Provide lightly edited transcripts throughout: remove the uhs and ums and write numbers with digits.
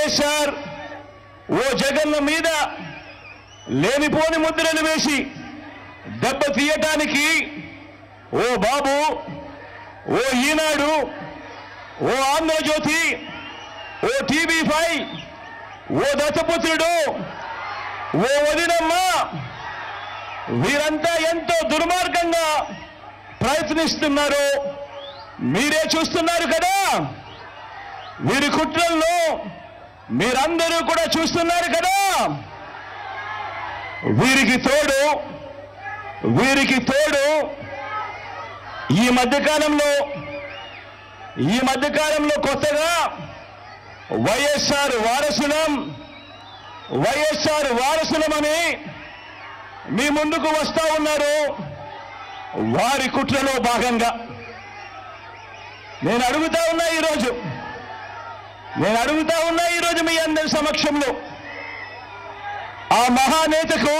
వైఎస్ఆర్ ఓ జగన్ మీద లేనిపోని ముద్రలు వేసి దెబ్బ తీయటానికి ఓ బాబు, ఓ ఈనాడు, ఓ ఆంధ్రజ్యోతి, ఓ TV5, ఓ దత్తపుత్రుడు, ఓ వదినమ్మ, వీరంతా ఎంతో దుర్మార్గంగా ప్రయత్నిస్తున్నారు. మీరే చూస్తున్నారు కదా. వీరి కుట్రల్లో మీరందరూ కూడా చూస్తున్నారు కదా. వీరికి తోడు ఈ మధ్యకాలంలో కొత్తగా వైఎస్ఆర్ వారసులమని మీ ముందుకు వస్తా ఉన్నారు. వారి కుట్రలో భాగంగా నేను అడుగుతా ఉన్నా ఈరోజు మీ అందరి సమక్షంలో, ఆ మహానేతకు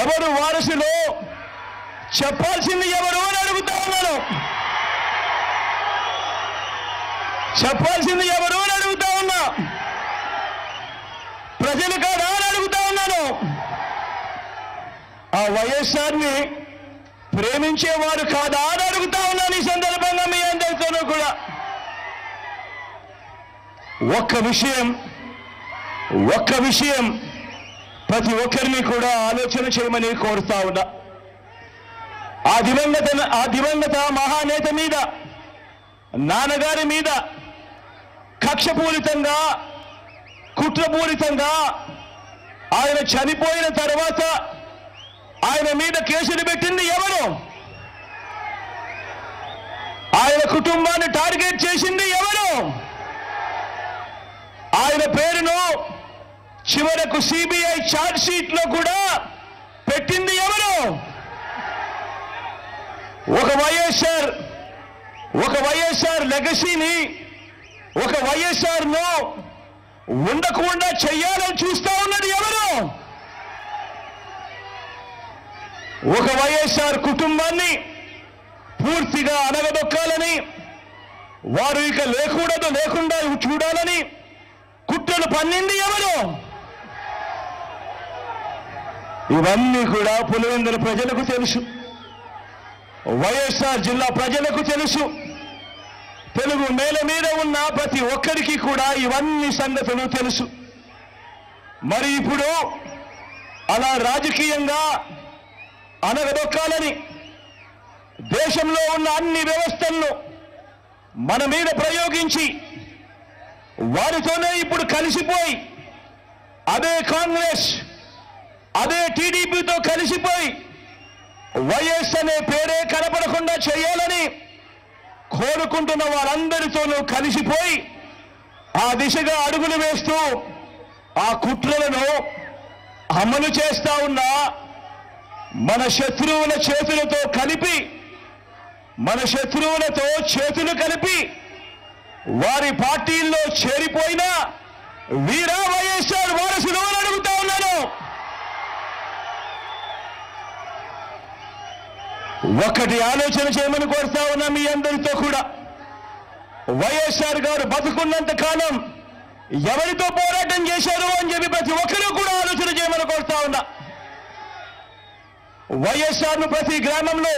ఎవరు వారసులో చెప్పాల్సింది ఎవరు అని అడుగుతా ఉన్నాను. చెప్పాల్సింది ఎవరు అని అడుగుతా ఉన్నా. ప్రజలు కాదా అని అడుగుతా ఉన్నాను. ఆ వైఎస్ఆర్ని ప్రేమించేవారు కాదా అని అడుగుతా ఉన్నాను. ఈ సందర్భంగా మీ అందరితోనూ కూడా ఒక్క విషయం ప్రతి ఒక్కరిని కూడా ఆలోచన చేయమని కోరుతా ఉన్నా. ఆ దివంగత మహానేత మీద, నాన్నగారి మీద కక్షపూరితంగా, కుట్రపూరితంగా ఆయన చనిపోయిన తర్వాత ఆయన మీద కేసులు పెట్టింది ఎవరు? ఆయన కుటుంబాన్ని టార్గెట్ చేసింది ఎవరు? ఆయన పేరును చివరకు సిబిఐ ఛార్జ్ షీట్ లో కూడా పెట్టింది ఎవరు? ఒక వైఎస్ఆర్ లెగసీని, ఒక వైఎస్ఆర్ ను ఉండకుండా చెయ్యాలని చూస్తా ఉన్నది ఎవరు? ఒక వైఎస్ఆర్ కుటుంబాన్ని పూర్తిగా అనగదొక్కాలని, వారు ఇక లేకుండా చూడాలని కుట్రలు పన్నింది ఎవరు? ఇవన్నీ కూడా పులివెందుల ప్రజలకు తెలుసు, వైఎస్ఆర్ జిల్లా ప్రజలకు తెలుసు, తెలుగు నేల మీద ఉన్న ప్రతి ఒక్కరికి కూడా ఇవన్నీ సంగతులు తెలుసు. మరి ఇప్పుడు అలా రాజకీయంగా అనగదొక్కాలని దేశంలో ఉన్న అన్ని వ్యవస్థలను మన మీద ప్రయోగించి వారితోనే ఇప్పుడు కలిసిపోయి, అదే కాంగ్రెస్, అదే టీడీపీతో కలిసిపోయి వైఎస్ అనే పేరే కనపడకుండా చేయాలని కోరుకుంటున్న వారందరితోనూ కలిసిపోయి ఆ దిశగా అడుగులు వేస్తూ ఆ కుట్రలను అమలు చేస్తా ఉన్న మన శత్రువుల చేతులతో చేతులు కలిపి వారి పార్టీల్లో చేరిపోయిన వీరా వైఎస్ఆర్ వారసులు అని అడుగుతా ఉన్నాను. ఒకటి ఆలోచన చేయమని కోరుతా ఉన్నా మీ అందరితో కూడా. వైఎస్ఆర్ గారు బతుకున్నంత కాలం ఎవరితో పోరాటం చేశారు అని చెప్పి ప్రతి ఒక్కరూ కూడా ఆలోచన చేయమని కోరుతా ఉన్నా. వైఎస్ఆర్ను ప్రతి గ్రామంలో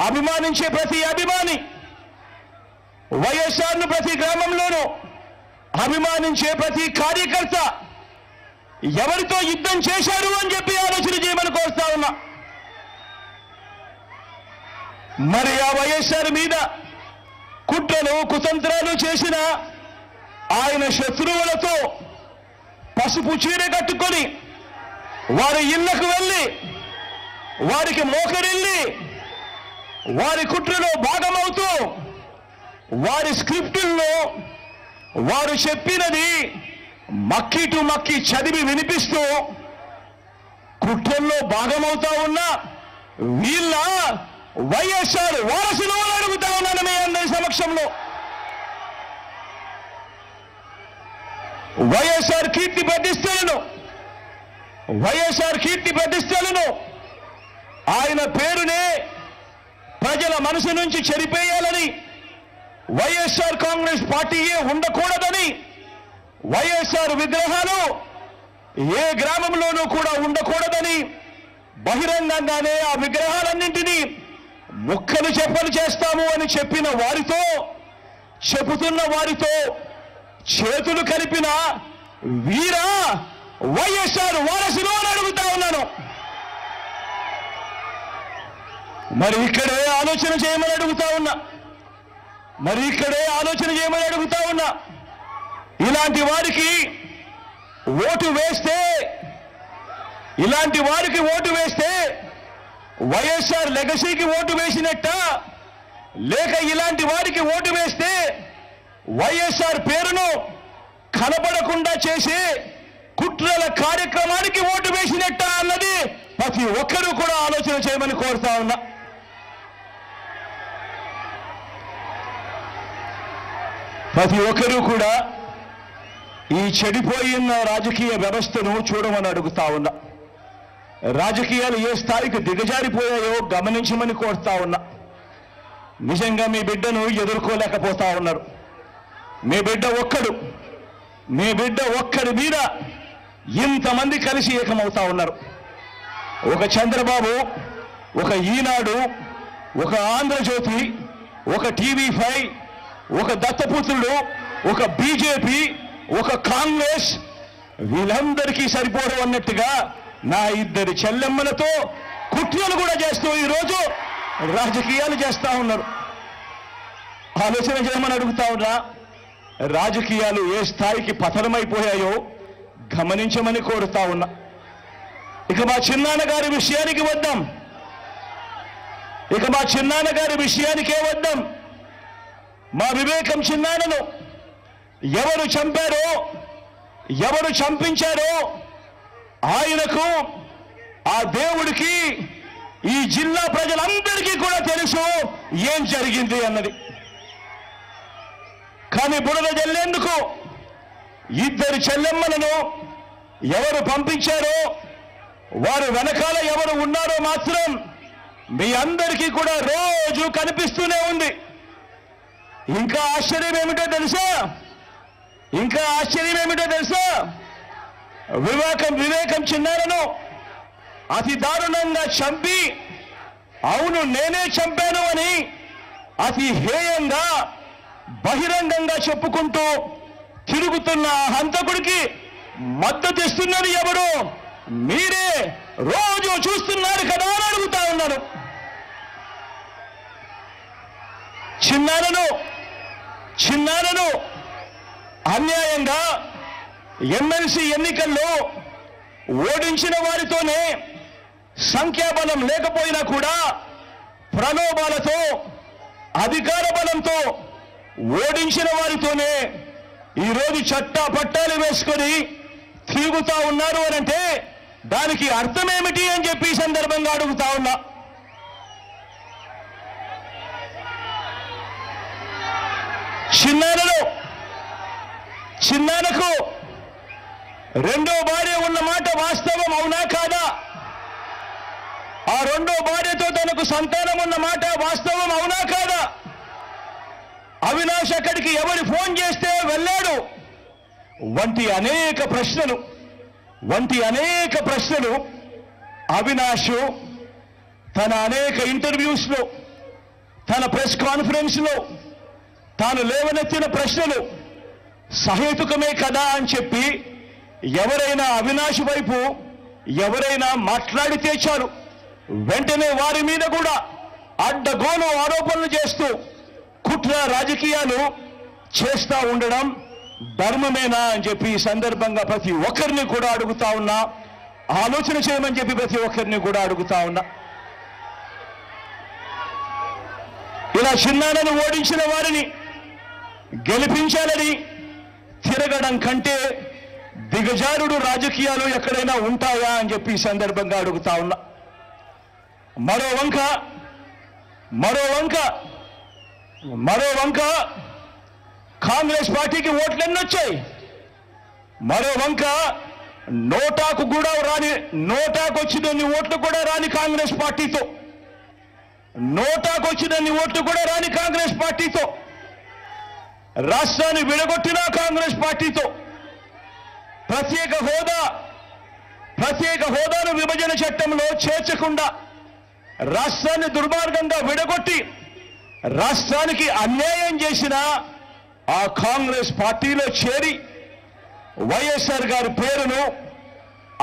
అభిమానించే ప్రతి అభిమాని, వైఎస్ఆర్ను ప్రతి గ్రామంలోనూ అభిమానించే ప్రతి కార్యకర్త ఎవరితో యుద్ధం చేశారు అని చెప్పి ఆలోచన చేయమని కోరుతా ఉన్నా. మరి ఆ వైఎస్ఆర్ మీద కుట్రలు కుతంత్రాలు చేసిన ఆయన శత్రువులతో పసుపు చీర కట్టుకొని వారి ఇళ్లకు వెళ్ళి వారికి మోకరిల్లి వారి కుట్రలో భాగమవుతూ వారి స్క్రిప్టుల్లో వారు చెప్పినది మక్కి టు మక్కి చదివి వినిపిస్తూ కుట్రల్లో భాగమవుతా ఉన్న వీళ్ళ వైఎస్ఆర్ వారసులు అని అడుగుతా ఉన్నాను మీ అందరి సమక్షంలో. వైఎస్ఆర్ కీర్తి ప్రతిష్టలను ఆయన పేరునే ప్రజల మనసు నుంచి చెరిపేయాలని, వైఎస్ఆర్ కాంగ్రెస్ పార్టీయే ఉండకూడదని వైఎస్ఆర్ విగ్రహాలు ఏ గ్రామంలోనూ కూడా ఉండకూడదని బహిరంగంగానే ఆ విగ్రహాలన్నింటినీ ముక్కలు చెప్పలు చేస్తాము అని చెప్పిన వారితో, చెబుతున్న వారితో చేతులు కలిపిన వీరా వైఎస్ఆర్ వారసులు అని అడుగుతా ఉన్నాను. మరి ఇక్కడే ఆలోచన చేయమని అడుగుతా ఉన్నా. ఇలాంటి వారికి ఓటు వేస్తే వైఎస్ఆర్ లెగసీకి ఓటు వేసినట్ట, లేక ఇలాంటి వారికి ఓటు వేస్తే వైఎస్ఆర్ పేరును కనబడకుండా చేసి కుట్రల కార్యక్రమానికి ఓటు వేసినట్ట అన్నది ప్రతి ఒక్కరూ కూడా ఆలోచన చేయమని కోరుతా ఉన్నా. ప్రతి ఒక్కరూ కూడా ఈ చెడిపోయిన రాజకీయ వ్యవస్థను చూడమని అడుగుతా ఉన్నా. రాజకీయాలు ఏ స్థాయికి దిగజారిపోయాయో గమనించమని కోరుతా ఉన్నా. నిజంగా మీ బిడ్డను ఎదుర్కోలేకపోతా ఉన్నారు. మీ బిడ్డ ఒక్కడి మీద ఇంతమంది కలిసి ఏకమవుతా ఉన్నారు. ఒక చంద్రబాబు, ఒక ఈనాడు, ఒక ఆంధ్రజ్యోతి, ఒక టీవీ5, ఒక దత్తపుత్రుడు, ఒక బీజేపీ, ఒక కాంగ్రెస్, వీళ్ళందరికీ సరిపోవడం అన్నట్టుగా నా ఇద్దరి చెల్లెమ్మలతో కుట్రలు కూడా చేస్తూ ఈరోజు రాజకీయాలు చేస్తా ఉన్నారు. ఆలోచన చేయమని అడుగుతా ఉన్నా. రాజకీయాలు ఏ స్థాయికి పతనమైపోయాయో గమనించమని కోరుతా ఉన్నా. ఇక మా చిన్నాన్న గారి విషయానికే వద్దాం. మా వివేకం చిన్నాన్నను ఎవరు చంపారో, ఎవరు చంపించారో ఆయనకు, ఆ దేవుడికి, ఈ జిల్లా ప్రజలందరికీ కూడా తెలుసు ఏం జరిగింది అన్నది. కానీ బురద జల్లేందుకు ఇద్దరు చెల్లెమ్మలను ఎవరు పంపించారో, వారు వెనకాల ఎవరు ఉన్నారో మాత్రం మీ అందరికీ కూడా రోజు కనిపిస్తూనే ఉంది. ఇంకా ఆశ్చర్యం ఏమిటో తెలుసా? వివేకం చిన్నారను అతి దారుణంగా చంపి, అవును నేనే చంపాను అని అతి హేయంగా బహిరంగంగా చెప్పుకుంటూ తిరుగుతున్న హంతకుడికి మద్దతు ఇస్తున్నది ఎవరు? మీరే రోజు చూస్తున్నారు కదా అని అడుగుతా ఉన్నాను. చిన్నారను అన్యాయంగా ఎమ్మెల్సీ ఎన్నికల్లో ఓడించిన వారితోనే, సంఖ్యాబలం లేకపోయినా కూడా ప్రలోభాలతో, అధికార బలంతో ఓడించిన వారితోనే ఈరోజు పట్టాలు వేసుకొని తిరుగుతా ఉన్నారు అనంటే దానికి అర్థమేమిటి అని చెప్పి ఈ సందర్భంగా అడుగుతా ఉన్నా. చిన్నానకు రెండో భార్య ఉన్న మాట వాస్తవం అవునా కాదా? ఆ రెండో భార్యతో తనకు సంతానం ఉన్న మాట వాస్తవం అవునా కాదా? అవినాష్ అక్కడికి ఎవరు ఫోన్ చేస్తే వెళ్ళాడు వంటి అనేక ప్రశ్నలు అవినాష్ తన అనేక ఇంటర్వ్యూస్లో, తన ప్రెస్ కాన్ఫరెన్స్లో తాను లేవనెత్తిన ప్రశ్నలు సహేతుకమే కదా అని చెప్పి ఎవరైనా అవినాష్ వైపు ఎవరైనా మాట్లాడితే చాలు వెంటనే వారి మీద కూడా అడ్డగోలు ఆరోపణలు చేస్తూ కుట్ర రాజకీయాలు చేస్తా ఉండడం ధర్మమేనా అని చెప్పి ఈ సందర్భంగా ప్రతి ఒక్కరిని కూడా అడుగుతా ఉన్నా. ఆలోచన చేయమని చెప్పి ప్రతి ఒక్కరిని కూడా అడుగుతా ఉన్నా. ఇలా చిన్నాన్నను ఓడించిన వారిని గెలిపించాలని తిరగడం కంటే దిగజారుడు రాజకీయాలు ఎక్కడైనా ఉంటాయా అని చెప్పి ఈ సందర్భంగా అడుగుతా ఉన్నా. మరో వంక కాంగ్రెస్ పార్టీకి ఓట్లు ఎన్నొచ్చాయి. మరో వంక నోటాకు వచ్చినన్ని ఓట్లు కూడా రాని కాంగ్రెస్ పార్టీతో రాష్ట్రాన్ని విడగొట్టిన కాంగ్రెస్ పార్టీతో ప్రత్యేక హోదాను విభజన చట్టంలో చేర్చకుండా రాష్ట్రాన్ని దుర్మార్గంగా విడగొట్టి రాష్ట్రానికి అన్యాయం చేసిన ఆ కాంగ్రెస్ పార్టీలో చేరి వైఎస్ఆర్ గారి పేరును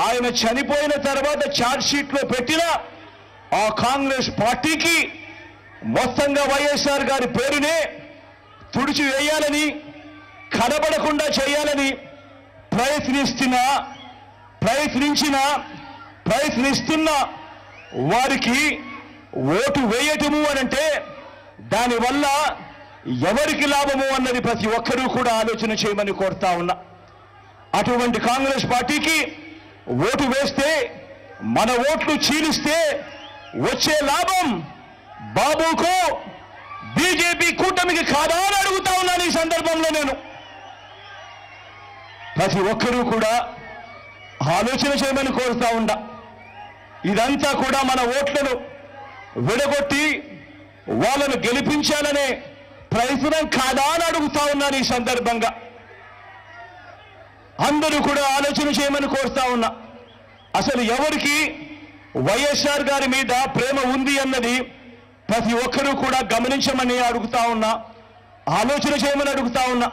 ఆయన చనిపోయిన తర్వాత ఛార్జ్ షీట్లో పెట్టిన ఆ కాంగ్రెస్ పార్టీకి మొత్తంగా వైఎస్ఆర్ గారి పేరునే తుడిచివేయాలని కనబడకుండా చేయాలని ప్రయత్నిస్తున్న వారికి ఓటు వేయటము అనంటే దానివల్ల ఎవరికి లాభము అన్నది ప్రతి ఒక్కరూ కూడా ఆలోచన చేయమని కోరుతా ఉన్నా. అటువంటి కాంగ్రెస్ పార్టీకి ఓటు వేస్తే మన ఓట్లు చీలిస్తే వచ్చే లాభం బాబుకు బీజేపీ కూటమికి కాదా అని అడుగుతా ఉన్నాను. ఈ సందర్భంలో నేను ప్రతి ఒక్కరూ కూడా ఆలోచన చేయమని కోరుతా ఉన్నా. ఇదంతా కూడా మన ఓట్లను విడగొట్టి వాళ్ళను గెలిపించాలనే ప్రయత్నం కాదా అని అడుగుతా ఉన్నాను. ఈ సందర్భంగా అందరూ కూడా ఆలోచన చేయమని కోరుతా ఉన్నా. అసలు ఎవరికి వైఎస్ఆర్ గారి మీద ప్రేమ ఉంది అన్నది ప్రతి ఒక్కరూ కూడా గమనించమని అడుగుతా ఉన్నా, ఆలోచన చేయమని అడుగుతా ఉన్నా.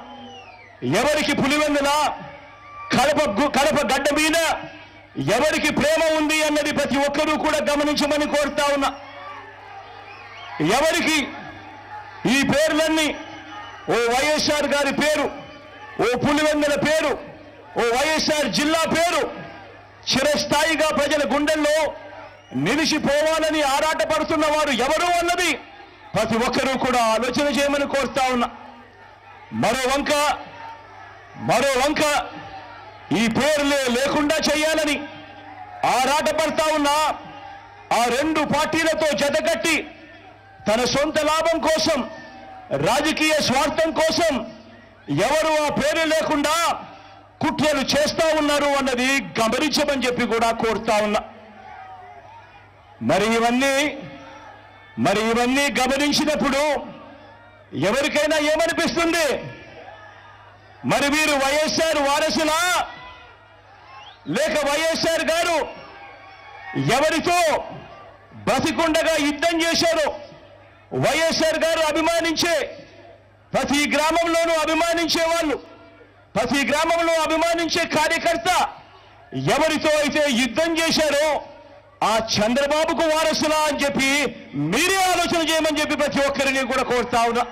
ఎవరికి పులివెందుల కడప గడ్డ మీద ఎవరికి ప్రేమ ఉంది అన్నది ప్రతి ఒక్కరూ కూడా గమనించమని కోరుతా ఉన్నా. ఎవరికి ఈ పేర్లన్నీ ఓ వైఎస్ఆర్ గారి పేరు, ఓ పులివెందుల పేరు, ఓ వైఎస్ఆర్ జిల్లా పేరు చిరస్థాయిగా ప్రజల గుండెల్లో నిలిచిపోవాలని ఆరాటపడుతున్న వారు ఎవరు అన్నది ప్రతి ఒక్కరూ కూడా ఆలోచన చేయమని కోరుతా ఉన్నా. మరో వంక ఈ పేర్లే లేకుండా చేయాలని ఆరాటపడతా ఉన్నా ఆ రెండు పార్టీలతో జతకట్టి తన సొంత లాభం కోసం, రాజకీయ స్వార్థం కోసం ఎవరు ఆ పేరు లేకుండా కుట్రలు చేస్తా ఉన్నారు అన్నది గమనించమని చెప్పి కూడా కోరుతా ఉన్నా. మరి ఇవన్నీ గమనించినప్పుడు ఎవరికైనా ఏమనిపిస్తుంది? మరి వీరు వైఎస్ఆర్ వారసులా, లేక వైఎస్ఆర్ గారు ఎవరితో బతికుండగా యుద్ధం చేశారో, వైఎస్ఆర్ గారు అభిమానించే ప్రతి గ్రామంలోనూ అభిమానించే వాళ్ళు, ప్రతి గ్రామంలో అభిమానించే కార్యకర్త ఎవరితో అయితే యుద్ధం చేశారో ఆ చంద్రబాబుకు వారసులా అని చెప్పి మీరే ఆలోచన చేయమని చెప్పి ప్రతి ఒక్కరిని కూడా కోరుతా ఉన్నా.